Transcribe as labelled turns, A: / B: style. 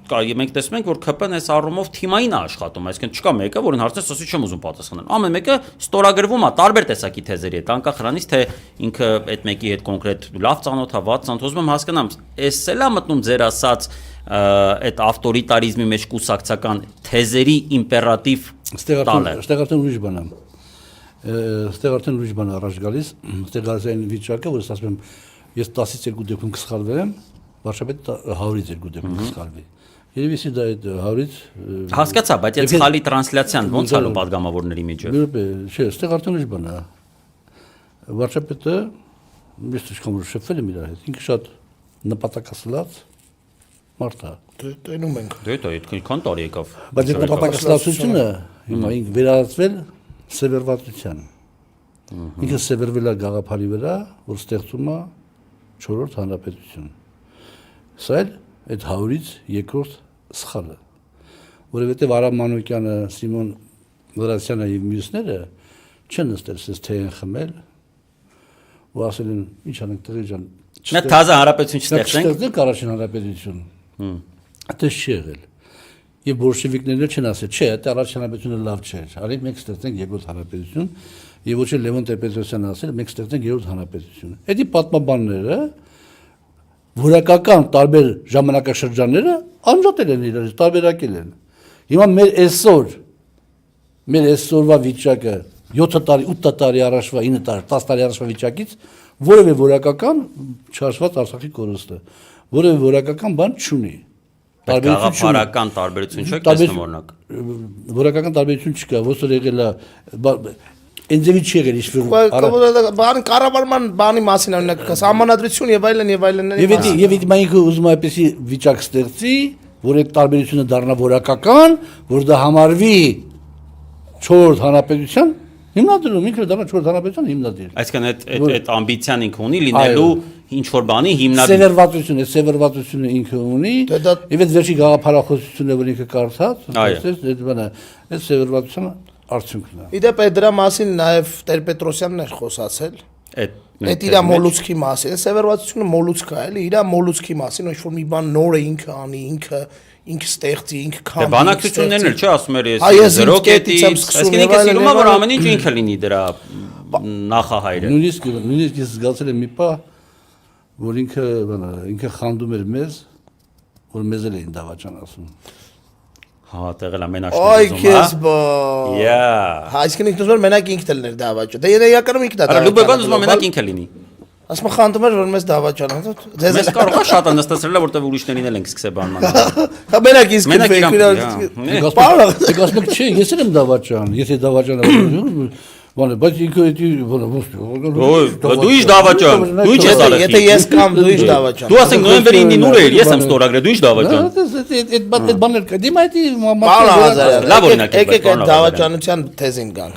A: մենք տեսնում ենք, որ ԿՊ-ն այս առումով թիմային է աշխատում, այսինքն չկա մեկը, որին հարցնես, ասի չեմ ուզում պատասխանել։ Ամեն մեկը ստորագրվում է տարբեր տեսակի թեզերի հետ, անկախ նրանից, թե ինքը այդ մեկի հետ կոնկրետ լավ ծանոթ է, վատ ծանոթ, ուզում եմ հասկանամ, էս էլ է մտնում ձեր ասած այդ ավտորիտարիզմի մեջ կուսակցական թեզերի իմպերատիվ տալը։
B: Ստեղ արդեն ուրիշ բան է։ Ստեղ արդեն ուրիշ բան առաջ գալիս, ստեղ այն վիճակը, որ ասում եմ, ես 10-ից 2 դեպքում կսխալվեմ, վարշապետը 100-ից 2 դեպքում կսխալվի։ Երևի դա այդ 100-ից
A: հասկացա, բայց այդ սխալի տրանսլյացիան ո՞նց ալու падգամավորների միջև։
B: Չէ, ստեղ արդեն ուրիշ բան է։ Վարշապետը ես չկամ որ շփվել եմ իր հետ, ինքը շատ նպատակասլաց մարդ է։
C: Տենում ենք։
A: Դե դա այդքան տարի եկավ։
B: Բայց այդ նպատակասլացությունը հիմա ինքը վերածվել սևեռվածության։ Ինքը սևեռվել է գաղափարի վրա, որ ստեղծում է 4-րդ հանրապետություն։ Սա էլ այդ 100-ից երկրորդ սխալը, որովհետև Արամ Մանուկյանը, Սիմոն Վրացյանը եւ մյուսները չեն նստել սենց թե են խմել ու ասել են ինչ անենք տղի ջան։
A: Նա թազա հանրապետություն չստեղծենք։
B: Ստեղծենք առաջին հանրապետություն։ Դա չի եղել։ Եվ բոլշևիկներն չեն ասել, չէ, դա առաջին հանրապետությունը լավ չէ։ Արի մենք ստեղծենք երկրորդ հանրապետություն, եւ ոչ էլ Լևոն Տեր-Պետրոսյանը ասել, մենք ստեղծենք երրորդ հանրապետություն։ Էդի պատմաբանները որակական տարբեր ժամանակաշրջանները անջատել են իրար, տարբերակել են։ Հիմա մեր այսօրվա վիճակը 7 տարի, 8 տարի առաջվա, 9 տարի, 10 տարի առաջվա վիճակից որևէ որակական չհաշված Արցախի կորուստը, որևէ որակական բան չունի։
A: Գաղափարական տարբերություն չեք տեսնում օրինակ։
B: Որակական տարբերություն չկա, ոնց որ եղել է Ինձեւի չի եղել ինչ-որ
C: բան կառավարման բանի մասին օրինակ համանadrություն եւ այլն եւ այլնների
B: մասին։ Եվ մենք ուզում այնպեսի վիճակ ստեղծի, որ այդ տարբերությունը դառնա որակական, որ դա համարվի 4 հանրապետության հիմնադրում, ինքը դառնա 4 հանրապետության հիմնադիր։
A: Այսինքն այդ ամբիցիան ինքը ունի լինելու ինչ որ բանի հիմնադիր։
B: Սևեռվածությունը ինքը ունի, եւ այդ վերջի գաղափարախոսությունը, որ ինքը կարծած, այդ բանը, այդ սևեռվածությունը արդյունքն է։
C: Իդեպ այդ դրա մասին նաև Տեր-Պետրոսյանն էր խոսացել։ Այդ իր մոլուցքի մասին, սևեռվածությունը մոլուցք է, էլի, իր մոլուցքի մասին, ինչ որ մի բան նոր է ինքը անի, ինքը ստեղծի, ինքը քանդի։
A: Բանակցություններն էլ չի ասում էր ես 0 կետից, այսինքն ինքը սիրում է որ ամեն ինչ ինքը լինի դրա նախահայրը։
B: Նույնիսկ ես զգացել եմ մի պահ, որ ինքը խանդում էր մեզ, որ մեզ էլ էին դավաճան ասում։
A: Հա, տեղել է մենակ շտուզում, հա։
C: Այ քեզ բա։ Այսինքն ինքն ուզում էր մենակ ինքն էլ ներ դավաճան։ Դե իրականում ինքն է դավաճան։
A: Լուբեգան ուզում է մենակ ինքը լինի։
C: Ասում խանդում էր որ մեզ դավաճան,
A: Մեզ կարող է շատ նստացրել է որտեվ ուրիշներին էլ ենք սկսել բանման։
C: Հա մենակ իսկ
B: ինքը։ Պարո, ասում եք չի, ես էլ եմ դավաճան, եթե դավաճանը Բանը, բայց ինքը էդի
A: դու ինչ դավաճան, դու ինչ ես արել։
C: Եթե ես կամ դու ինչ դավաճան։
A: Դու ասենք նոյեմբերի 9-ին ուր էիր, ես եմ ստորագրել, դու ինչ դավաճան։
B: Այդ բաներ կա, դիմա էդի
C: Լավ օրինակ է։ Եկեք այդ դավաճանության թեզին գանք։